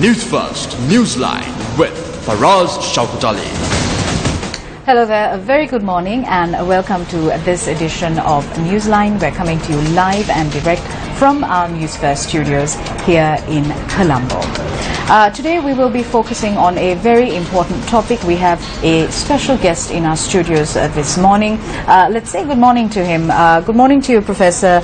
Newsfirst, Newsline with Rajah. Hello there, a very good morning and welcome to this edition of Newsline. We're coming to you live and direct from our Newsfirst studios here in Colombo. Today we will be focusing on a very important topic. We have a special guest in our studios this morning. Let's say good morning to him. Good morning to you, Professor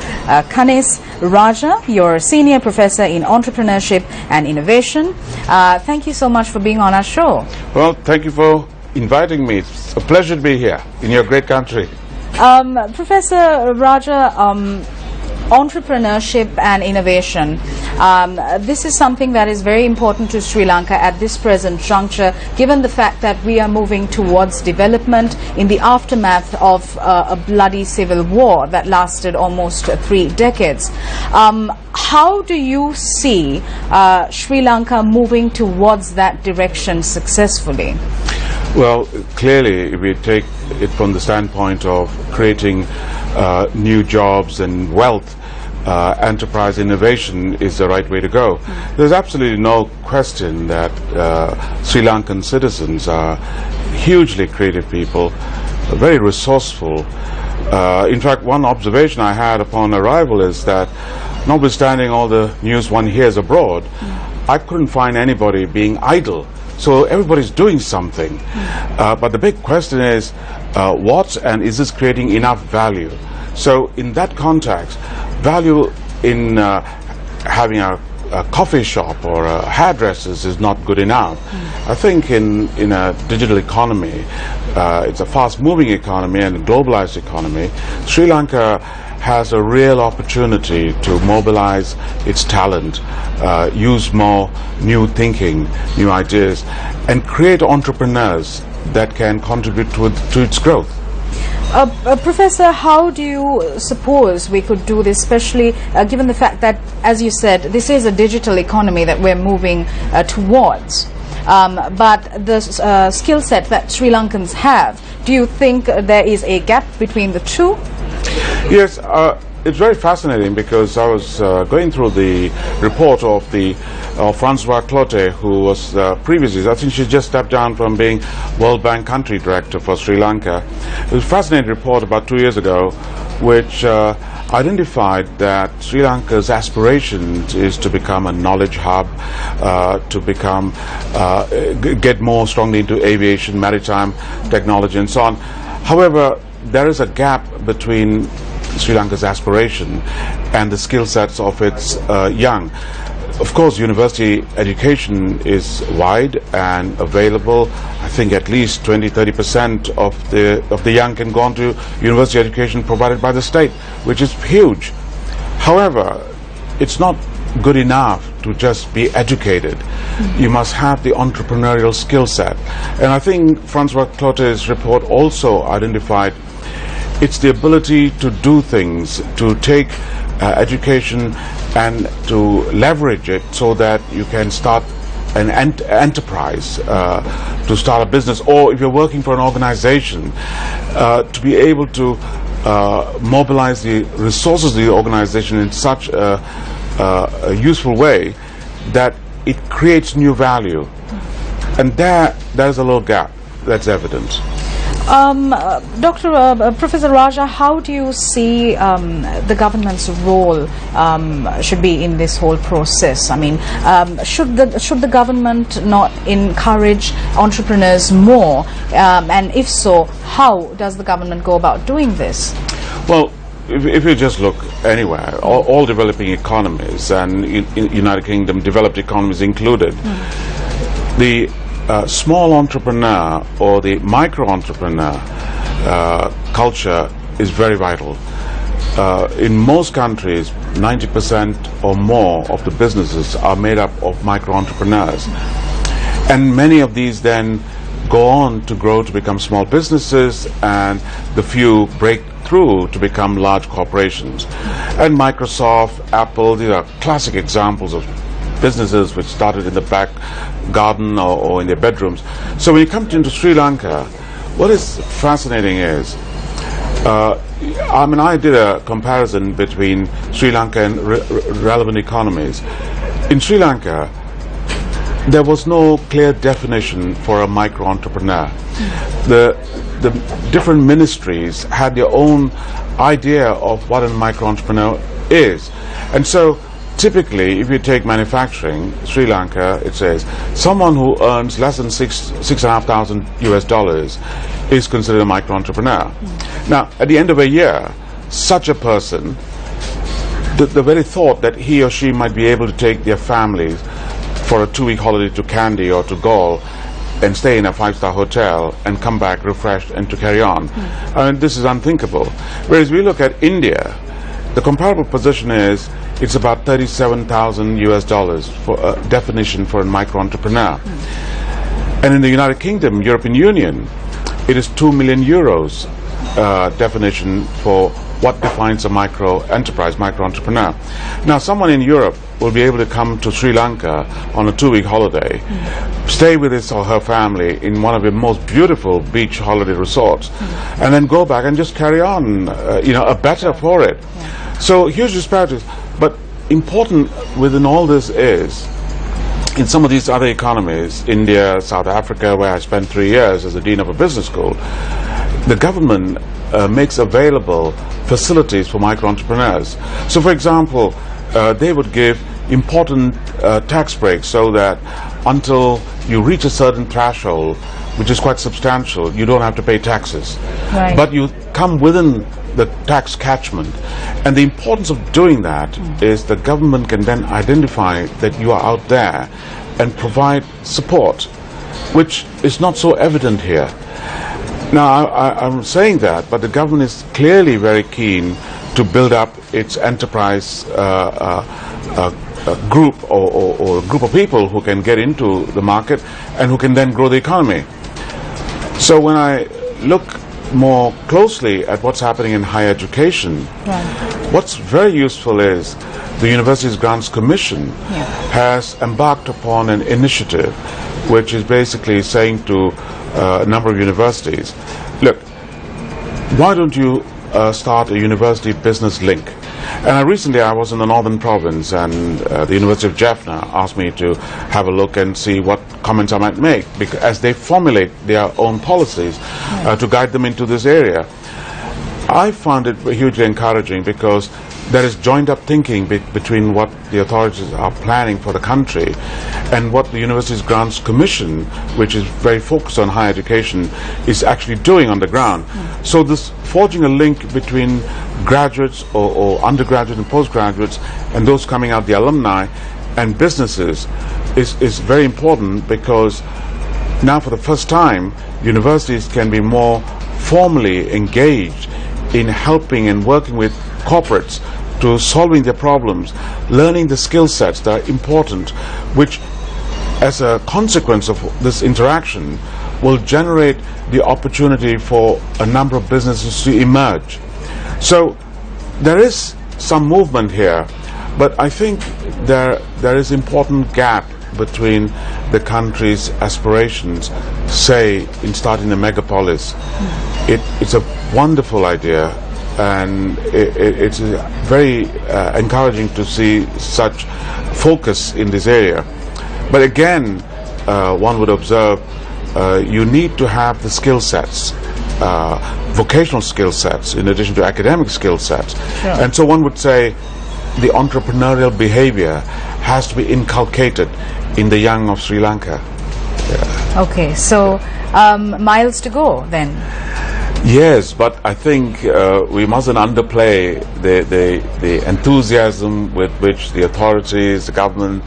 Kanis Rajah. You're a senior professor in entrepreneurship and innovation. Thank you so much for being on our show. Well, thank you for inviting me. It's a pleasure to be here in your great country. Professor Rajah, entrepreneurship and innovation. This is something that is very important to Sri Lanka at this present juncture, given the fact that we are moving towards development in the aftermath of a bloody civil war that lasted almost 3 decades. How do you see Sri Lanka moving towards that direction successfully? Well, clearly, if we take it from the standpoint of creating new jobs and wealth, enterprise innovation is the right way to go. There's absolutely no question that Sri Lankan citizens are hugely creative people, very resourceful. In fact, one observation I had upon arrival is that, notwithstanding all the news one hears abroad, I couldn't find anybody being idle. So everybody's doing something. But the big question is, what and is this creating enough value? So in that context, value in having a coffee shop or hairdressers is not good enough. I think in a digital economy, it's a fast-moving economy and a globalized economy, Sri Lanka has a real opportunity to mobilize its talent, use more new thinking, new ideas, and create entrepreneurs that can contribute to its growth. Professor, how do you suppose we could do this, especially given the fact that, as you said, this is a digital economy that we're moving towards? But the skill set that Sri Lankans have, do you think there is a gap between the two? Yes, it's very fascinating because I was going through the report of the François Clotet, who was previously, I think she just stepped down from being World Bank Country Director for Sri Lanka. It was a fascinating report about 2 years ago, which identified that Sri Lanka's aspiration is to become a knowledge hub, to become, get more strongly into aviation, maritime technology and so on. However, there is a gap between Sri Lanka's aspiration and the skill sets of its young. Of course, university education is wide and available. I think at least 20–30% of the young can go on to university education provided by the state, which is huge. However, it's not good enough to just be educated. You must have the entrepreneurial skill set. And I think François Clotet's report also identified it's the ability to do things, to take education and to leverage it so that you can start an enterprise, to start a business, or if you're working for an organization, to be able to mobilize the resources of the organization in such a useful way that it creates new value. And there's a little gap that's evident. Professor Rajah, how do you see the government's role should be in this whole process? I mean, should the government not encourage entrepreneurs more? And if so, how does the government go about doing this? Well, if you just look anywhere, all developing economies, and in United Kingdom, developed economies included, the small entrepreneur or the micro-entrepreneur culture is very vital. In most countries, 90% or more of the businesses are made up of micro-entrepreneurs. And many of these then go on to grow to become small businesses, and the few break through to become large corporations. And Microsoft, Apple, these are classic examples of businesses which started in the back garden or in their bedrooms. So when you come into Sri Lanka, what is fascinating is, I did a comparison between Sri Lanka and relevant economies. In Sri Lanka, there was no clear definition for a micro-entrepreneur. The different ministries had their own idea of what a micro-entrepreneur is. And so typically, if you take manufacturing, Sri Lanka, it says someone who earns less than $6,500 is considered a micro-entrepreneur. Now, at the end of a year, such a person, the very thought that he or she might be able to take their families for a 2-week holiday to Kandy or to Galle and stay in a 5-star hotel and come back refreshed and to carry on. I mean, this is unthinkable. Whereas we look at India, the comparable position is it's about $37,000 for a definition for a micro-entrepreneur. And in the United Kingdom, European Union, it is 2 million euros definition for what defines a micro-enterprise, micro-entrepreneur. Now, someone in Europe will be able to come to Sri Lanka on a 2-week holiday, stay with his or her family in one of the most beautiful beach holiday resorts, and then go back and just carry on, better for it. So huge disparities. But important within all this is, in some of these other economies, India, South Africa, where I spent 3 years as a dean of a business school, the government makes available facilities for micro-entrepreneurs. So, for example, they would give important tax breaks so that until you reach a certain threshold, which is quite substantial, you don't have to pay taxes. Right. But you come within the tax catchment. And the importance of doing that is the government can then identify that you are out there and provide support, which is not so evident here. Now, I'm saying that, but the government is clearly very keen to build up its enterprise group or a group of people who can get into the market and who can then grow the economy. So when I look more closely at what's happening in higher education, what's very useful is the Universities Grants Commission has embarked upon an initiative which is basically saying to a number of universities, look, why don't you start a university business link? And recently I was in the Northern Province, and the University of Jaffna asked me to have a look and see what comments I might make, because as they formulate their own policies to guide them into this area. I found it hugely encouraging because there is joined up thinking between what the authorities are planning for the country and what the Universities Grants Commission, which is very focused on higher education, is actually doing on the ground. So this forging a link between graduates or undergraduates and postgraduates and those coming out, the alumni and businesses, is very important, because now for the first time universities can be more formally engaged in helping and working with corporates to solving their problems, learning the skill sets that are important, which as a consequence of this interaction will generate the opportunity for a number of businesses to emerge. So there is some movement here, but I think there is important gap between the country's aspirations, say in starting a megapolis. It's a wonderful idea, and it's very encouraging to see such focus in this area. But again, one would observe you need to have the skill sets, vocational skill sets, in addition to academic skill sets. Sure. And so one would say the entrepreneurial behavior has to be inculcated in the young of Sri Lanka. Okay, so miles to go then. Yes, but I think we mustn't underplay the enthusiasm with which the authorities, the government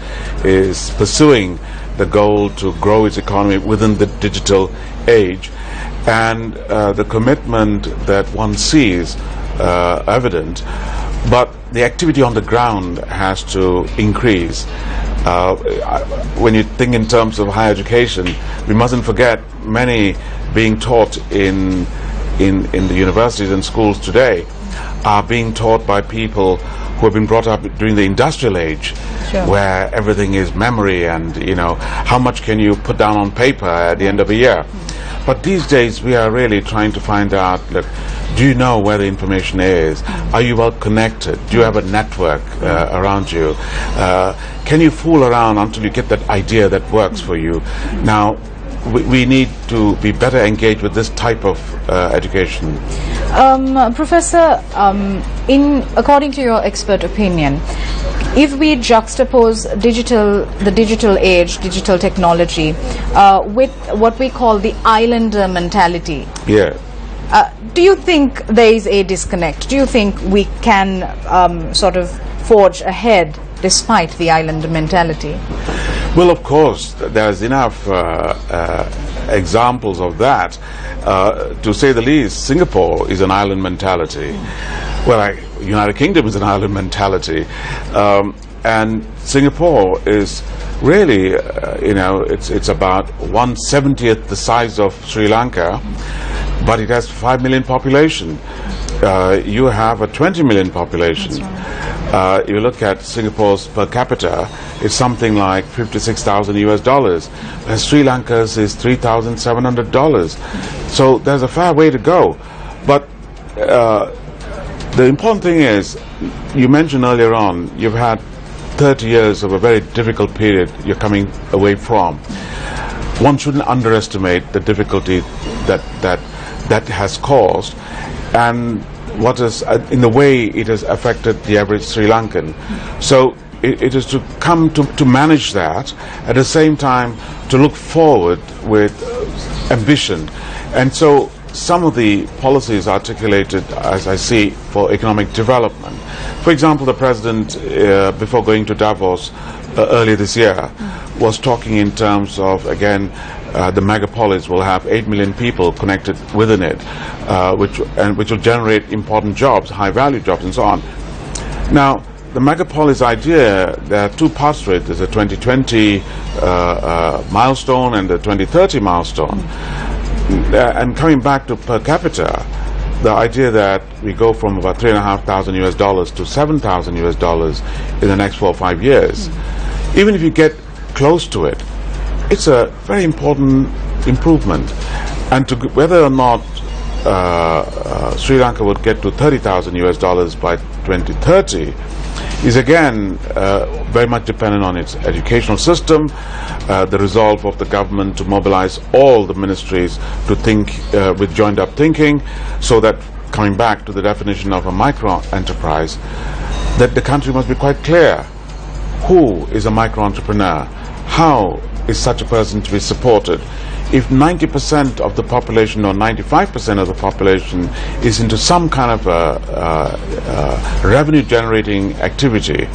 is pursuing the goal to grow its economy within the digital age, and the commitment that one sees evident, but the activity on the ground has to increase. When you think in terms of higher education, we mustn't forget many being taught in the universities and schools today are being taught by people who have been brought up during the industrial age. Sure. where everything is memory and, you know, how much can you put down on paper at the end of a year. But these days we are really trying to find out, look, do you know where the information is? Are you well connected? Do you have a network around you? Can you fool around until you get that idea that works for you? Now, we need to be better engaged with this type of education. Professor, according to your expert opinion, if we juxtapose the digital age, digital technology, with what we call the islander mentality, Yeah. do you think there is a disconnect? Do you think we can sort of forge ahead despite the islander mentality? Well, of course, there's enough examples of that. To say the least, Singapore is an island mentality. Well, United Kingdom is an island mentality. And Singapore is really, you know, it's about 1/70th the size of Sri Lanka, but it has 5 million population. You have a 20 million population. You look at Singapore's per capita, it's something like $56,000 and Sri Lanka's is $3,700. So there's a fair way to go. But the important thing is, you mentioned earlier on, you've had 30 years of a very difficult period you're coming away from. One shouldn't underestimate the difficulty that has caused, and what is in the way it has affected the average Sri Lankan. So it is to come to manage that, at the same time to look forward with ambition. And so some of the policies articulated, as I see, for economic development. For example, the President, before going to Davos earlier this year, was talking in terms of, again, the megapolis will have 8 million people connected within it, which will generate important jobs, high-value jobs, and so on. Now, the megapolis idea, there are two parts to it. There's a 2020 milestone and the 2030 milestone. And coming back to per capita, the idea that we go from about $3,500 to $7,000 in the next 4 or 5 years, even if you get close to it, it's a very important improvement. And whether or not Sri Lanka would get to $30,000 by 2030 is again very much dependent on its educational system, the resolve of the government to mobilize all the ministries to think with joined up thinking, so that, coming back to the definition of a micro enterprise, that the country must be quite clear who is a micro entrepreneur, how is such a person to be supported. If 90% of the population or 95% of the population is into some kind of revenue generating activity,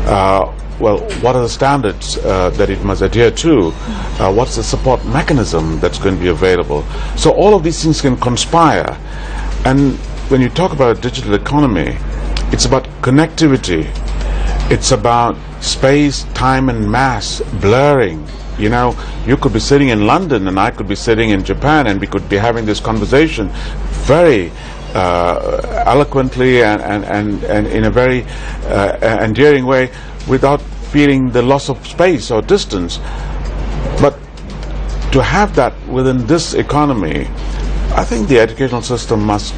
well, what are the standards that it must adhere to? What's the support mechanism that's going to be available? So all of these things can conspire. And when you talk about a digital economy, it's about connectivity. It's about space, time, and mass blurring. You know, you could be sitting in London and I could be sitting in Japan, and we could be having this conversation very eloquently and in a very endearing way, without feeling the loss of space or distance. But to have that within this economy, I think the educational system must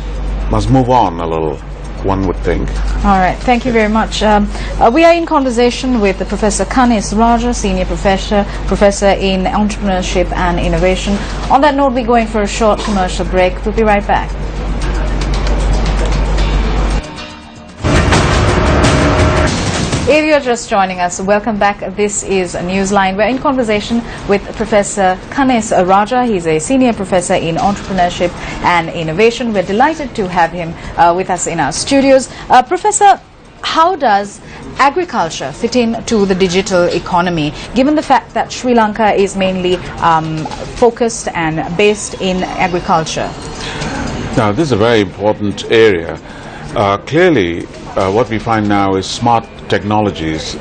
move on a little, one would think. All right, thank you very much. We are in conversation with Professor Kanis Rajah, Senior Professor in Entrepreneurship and Innovation. On that note, we're going for a short commercial break. We'll be right back. If you're just joining us, welcome back. This is Newsline. We're in conversation with Professor Kanis Rajah. He's a Senior Professor in Entrepreneurship and Innovation. We're delighted to have him with us in our studios. Professor, how does agriculture fit into the digital economy, given the fact that Sri Lanka is mainly focused and based in agriculture? Now, this is a very important area. Clearly, what we find now is smart technologies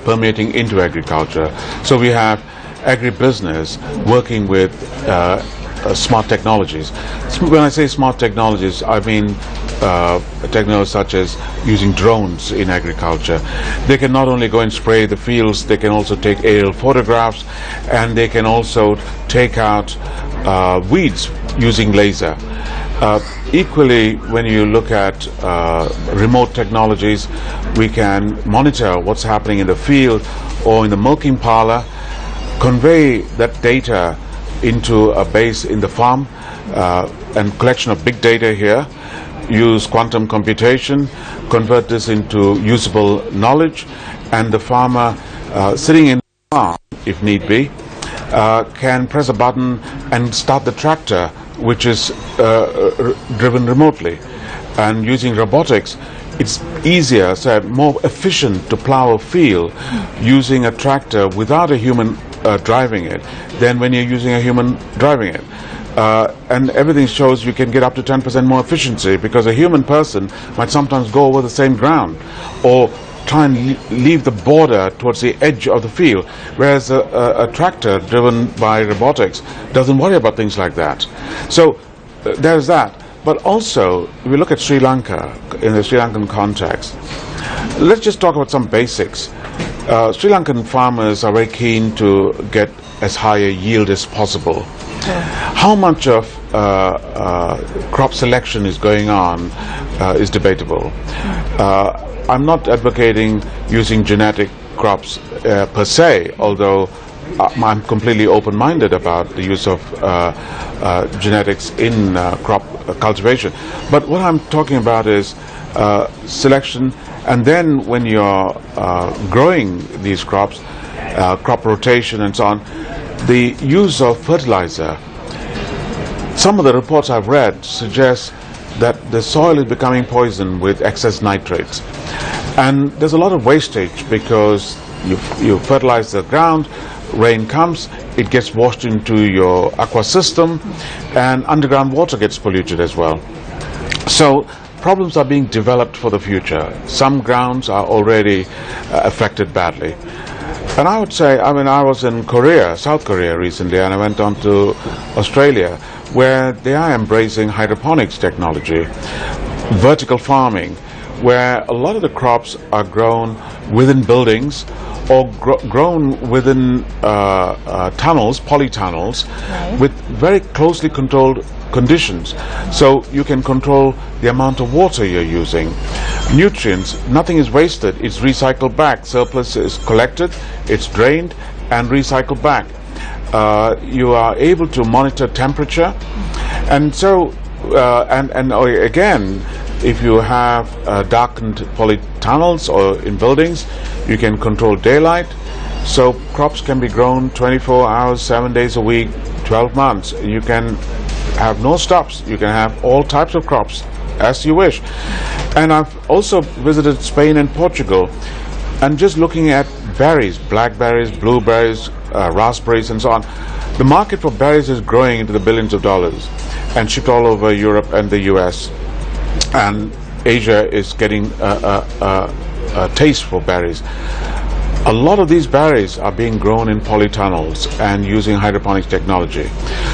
permeating into agriculture. So we have agribusiness working with smart technologies. When I say smart technologies, I mean technologies such as using drones in agriculture. They can not only go and spray the fields, they can also take aerial photographs, and they can also take out weeds using laser. Equally, when you look at remote technologies, we can monitor what's happening in the field or in the milking parlor, convey that data into a base in the farm, and collection of big data here, use quantum computation, convert this into usable knowledge, and the farmer sitting in the farm, if need be, can press a button and start the tractor, which is driven remotely. And using robotics, it's easier, so more efficient to plow a field using a tractor without a human driving it than when you're using a human driving it. And everything shows you can get up to 10% more efficiency, because a human person might sometimes go over the same ground or try and leave the border towards the edge of the field, whereas a tractor driven by robotics doesn't worry about things like that. So there's that. But also, if we look at Sri Lanka, in the Sri Lankan context, let's just talk about some basics. Sri Lankan farmers are very keen to get as high a yield as possible. How much of crop selection is going on is debatable. I'm not advocating using genetic crops per se, although I'm completely open-minded about the use of genetics in crop cultivation. But what I'm talking about is selection, and then when you're growing these crops, crop rotation and so on, the use of fertilizer. Some of the reports I've read suggest that the soil is becoming poisoned with excess nitrates. And there's a lot of wastage because you fertilize the ground, rain comes, it gets washed into your aqua system, and underground water gets polluted as well. So problems are being developed for the future. Some grounds are already affected badly. And I would say, I was in Korea, South Korea recently, and I went on to Australia, where they are embracing hydroponics technology, vertical farming, where a lot of the crops are grown within buildings or grown within tunnels, polytunnels, right, with very closely controlled conditions. So you can control the amount of water you're using. Nutrients, nothing is wasted, it's recycled back. Surplus is collected, it's drained and recycled back. You are able to monitor temperature, and so again, if you have darkened polytunnels or in buildings, you can control daylight, so crops can be grown 24 hours, 7 days a week, 12 months. You can have no stops, you can have all types of crops as you wish. And I've also visited Spain and Portugal, and just looking at berries, blackberries, blueberries, raspberries and so on, the market for berries is growing into the billions of dollars and shipped all over Europe and the US. And Asia is getting a taste for berries. A lot of these berries are being grown in polytunnels and using hydroponics technology.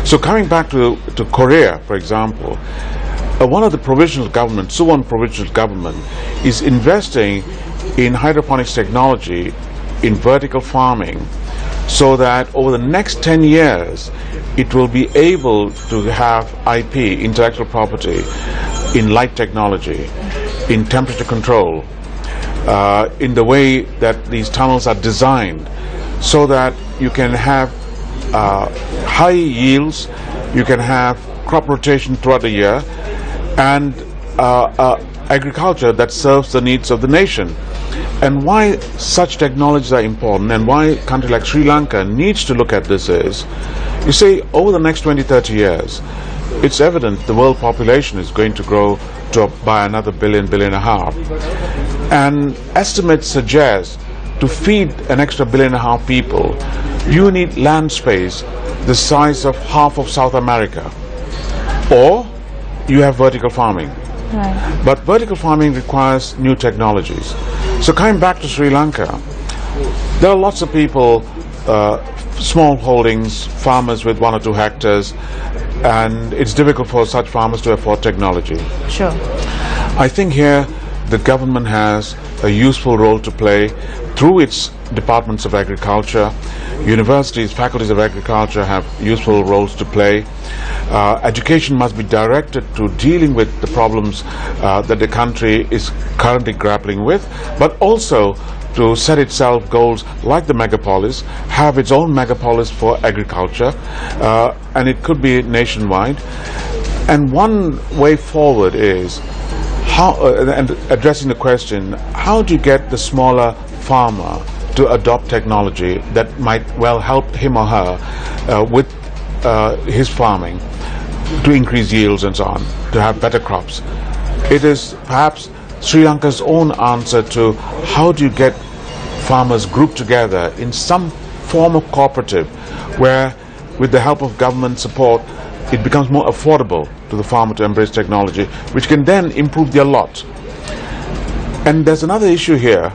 So coming back to Korea, for example, one of the provincial government, Suwon provincial government, is investing in hydroponics technology in vertical farming, so that over the next 10 years it will be able to have IP, intellectual property, in light technology, in temperature control, in the way that these tunnels are designed, so that you can have high yields, you can have crop rotation throughout the year, and agriculture that serves the needs of the nation. And why such technologies are important, and why a country like Sri Lanka needs to look at this is, you see, over the next 20-30 years, it's evident the world population is going to grow by another billion and a half. And estimates suggest to feed an extra 1.5 billion people, you need land space the size of half of South America. Or you have vertical farming. Right. But vertical farming requires new technologies. So coming back to Sri Lanka, there are lots of people, small holdings, farmers with 1 or 2 hectares, and it's difficult for such farmers to afford technology. Sure. I think here the government has a useful role to play through its departments of agriculture. Universities, faculties of agriculture have useful roles to play. Education must be directed to dealing with the problems that the country is currently grappling with, but also to set itself goals like the megapolis, have its own megapolis for agriculture, and it could be nationwide. And one way forward is how, and addressing the question, how do you get the smaller farmer to adopt technology that might well help him or her with his farming to increase yields and so on, to have better crops. It is perhaps Sri Lanka's own answer to how do you get farmers grouped together in some form of cooperative where, with the help of government support, it becomes more affordable to the farmer to embrace technology, which can then improve their lot. And there's another issue here.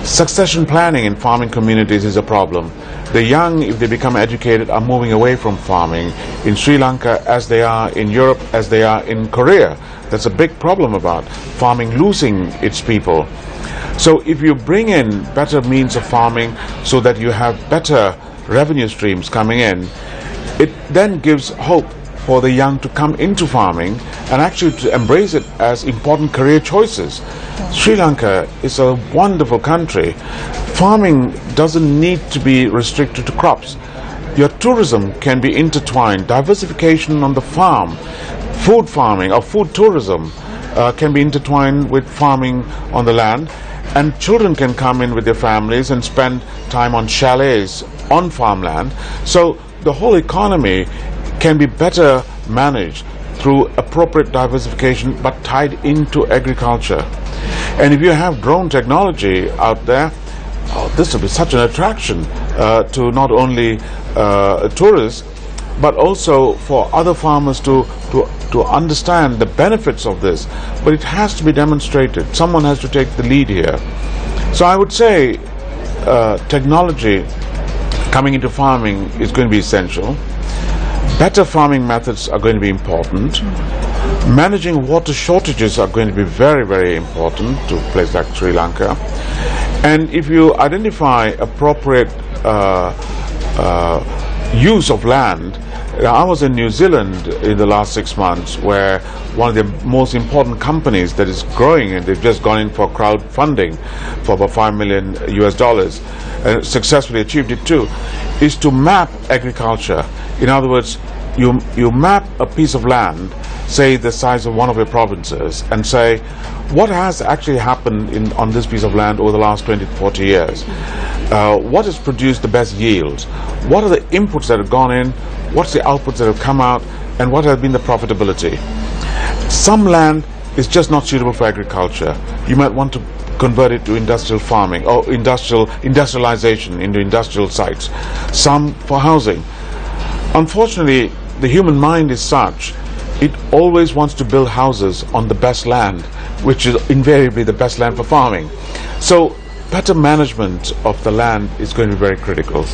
Succession planning in farming communities is a problem. The young, if they become educated, are moving away from farming in Sri Lanka as they are in Europe, as they are in Korea. That's a big problem about farming losing its people. So if you bring in better means of farming so that you have better revenue streams coming in, it then gives hope for the young to come into farming and actually to embrace it as important career choices. Sri Lanka is a wonderful country. Farming doesn't need to be restricted to crops. Your tourism can be intertwined. Diversification on the farm, food farming or food tourism can be intertwined with farming on the land, and children can come in with their families and spend time on chalets on farmland. So the whole economy can be better managed through appropriate diversification but tied into agriculture. And if you have drone technology out there, this will be such an attraction to not only tourists but also for other farmers to understand the benefits of this. But it has to be demonstrated. Someone has to take the lead here. So I would say technology coming into farming is going to be essential. Better farming methods are going to be important. Managing water shortages are going to be very, very important to a place like Sri Lanka. And if you identify appropriate use of land, I was in New Zealand in the last 6 months, where one of the most important companies that is growing, and they've just gone in for crowdfunding for about $5 million US, and successfully achieved it too, is to map agriculture. In other words, you map a piece of land, say the size of one of your provinces, and say what has actually happened on this piece of land over the last 20 to 40 years. What has produced the best yields? What are the inputs that have gone in? What's the outputs that have come out? And what has been the profitability? Some land is just not suitable for agriculture. You might want to convert it to industrial farming or industrialization into industrial sites. Some for housing. Unfortunately, the human mind is such, it always wants to build houses on the best land, which is invariably the best land for farming. So better management of the land is going to be very critical.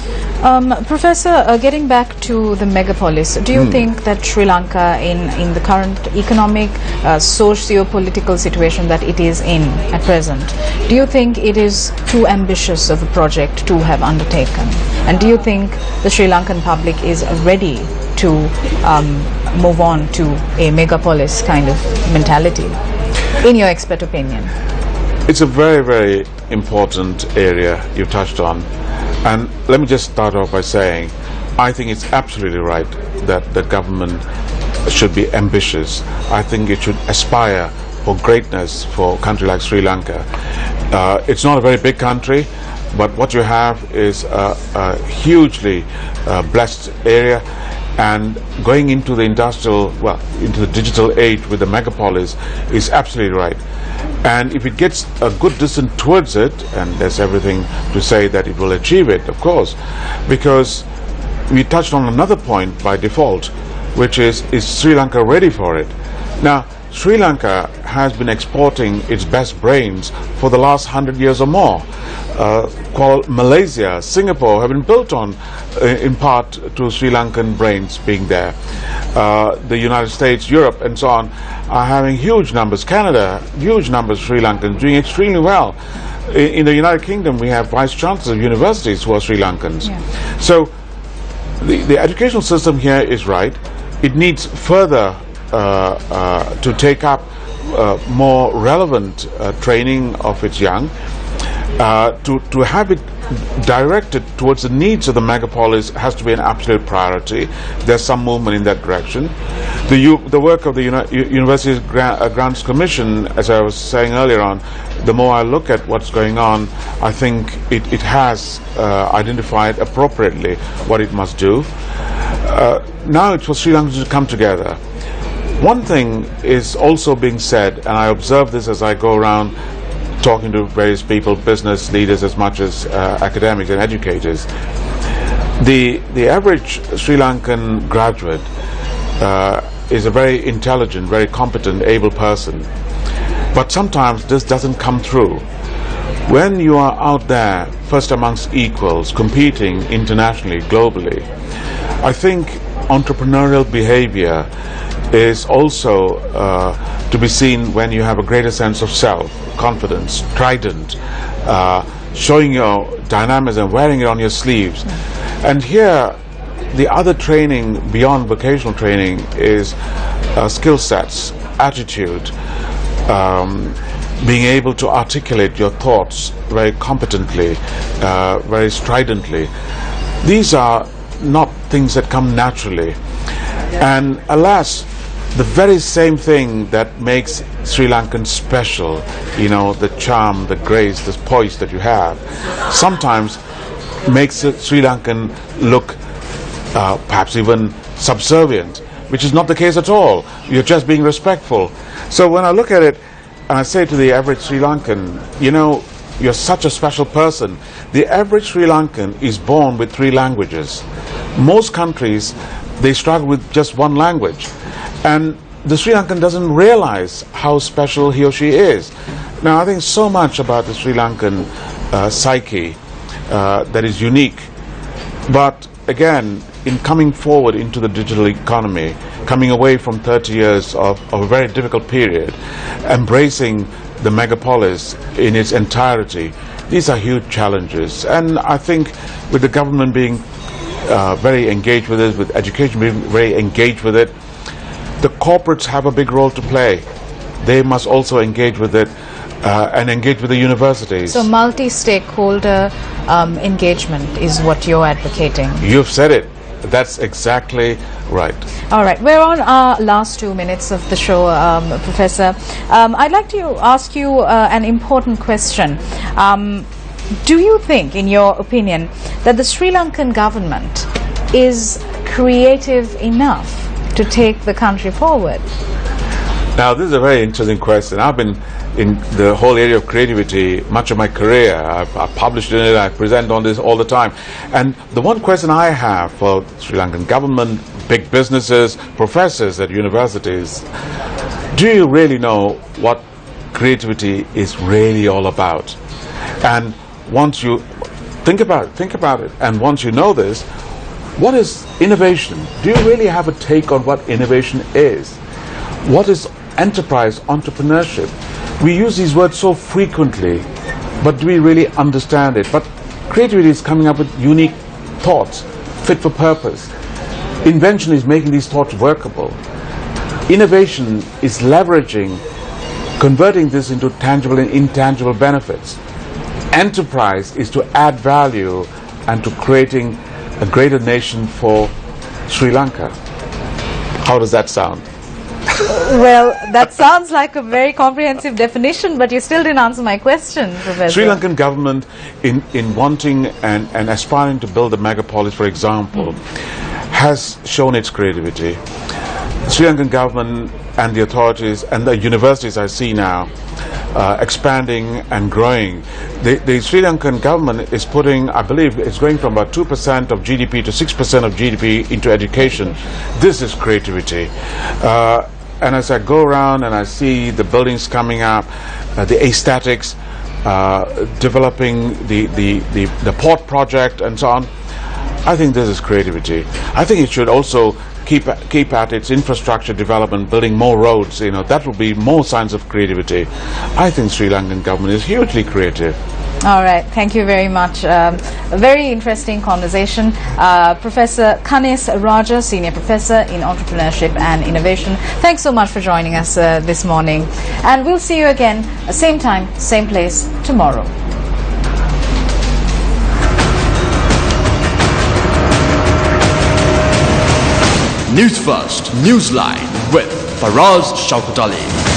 Professor, getting back to the megapolis, do you think that Sri Lanka, in the current economic, socio-political situation that it is in at present, do you think it is too ambitious of a project to have undertaken? And do you think the Sri Lankan public is ready to move on to a megapolis kind of mentality, in your expert opinion? It's a very, very important area you've touched on. And let me just start off by saying, I think it's absolutely right that the government should be ambitious. I think it should aspire for greatness for a country like Sri Lanka. It's not a very big country, but what you have is a hugely blessed area. And going into the into the digital age with the megapolis is absolutely right. And if it gets a good distance towards it, and there's everything to say that it will achieve it, of course, because we touched on another point by default, which is Sri Lanka ready for it? Now, Sri Lanka has been exporting its best brains for the last 100 years or more. Malaysia, Singapore have been built on, in part, to Sri Lankan brains being there. The United States, Europe, and so on are having huge numbers. Canada, huge numbers of Sri Lankans doing extremely well. In the United Kingdom, we have vice chancellors of universities who are Sri Lankans. Yeah. So the educational system here is right. It needs further to take up more relevant training of its young, to have it directed towards the needs of the megapolis has to be an absolute priority. There's some movement in that direction. The work of the University Grants Commission, as I was saying earlier on, the more I look at what's going on, I think it has identified appropriately what it must do. Now it's for Sri Lanka to come together. One thing is also being said, and I observe this as I go around talking to various people, business leaders as much as academics and educators. The average Sri Lankan graduate is a very intelligent, very competent, able person. But sometimes this doesn't come through. When you are out there, first amongst equals, competing internationally, globally, I think entrepreneurial behavior is also to be seen when you have a greater sense of self, confidence, trident, showing your dynamism, wearing it on your sleeves. And here, the other training beyond vocational training is skill sets, attitude, being able to articulate your thoughts very competently, very stridently. These are not things that come naturally. And alas, the very same thing that makes Sri Lankan special, you know, the charm, the grace, the poise that you have, sometimes makes the Sri Lankan look perhaps even subservient, which is not the case at all. You're just being respectful. So when I look at it, and I say to the average Sri Lankan, you know, you're such a special person. The average Sri Lankan is born with 3 languages. Most countries, they struggle with just 1 language. And the Sri Lankan doesn't realize how special he or she is. Now, I think so much about the Sri Lankan psyche that is unique. But again, in coming forward into the digital economy, coming away from 30 years of a very difficult period, embracing the megapolis in its entirety, these are huge challenges. And I think with the government being very engaged with it, with education being very engaged with it, the corporates have a big role to play. They must also engage with it and engage with the universities. So multi-stakeholder engagement is what you're advocating. You've said it. That's exactly right. All right, we're on our last 2 minutes of the show, Professor. I'd like to ask you an important question. Do you think, in your opinion, that the Sri Lankan government is creative enough to take the country forward? Now, this is a very interesting question. I've been in the whole area of creativity much of my career. I've published in it, I present on this all the time. And the one question I have for Sri Lankan government, big businesses, professors at universities, do you really know what creativity is really all about? And once you think about it, and once you know this, what is innovation? Do you really have a take on what innovation is? What is enterprise, entrepreneurship? We use these words so frequently, but do we really understand it? But creativity is coming up with unique thoughts, fit for purpose. Invention is making these thoughts workable. Innovation is leveraging, converting this into tangible and intangible benefits. Enterprise is to add value and to creating a greater nation for Sri Lanka. How does that sound? Well, that sounds like a very comprehensive definition, but you still didn't answer my question, Professor. Sri Lankan government, in wanting and aspiring to build a megapolis, for example, has shown its creativity. Sri Lankan government and the authorities and the universities I see now expanding and growing. The Sri Lankan government is putting, I believe, it's going from about 2% of GDP to 6% of GDP into education. This is creativity. as I go around and I see the buildings coming up, the aesthetics, developing the port project and so on, I think this is creativity. I think it should also keep at its infrastructure development, building more roads. That will be more signs of creativity. I think Sri Lankan government is hugely creative. All right, thank you very much. A very interesting conversation. Professor Kanis Rajah, Senior Professor in Entrepreneurship and Innovation. Thanks so much for joining us this morning. And we'll see you again, same time, same place, tomorrow. Newsfirst Newsline with Faraz Shaukat Ali.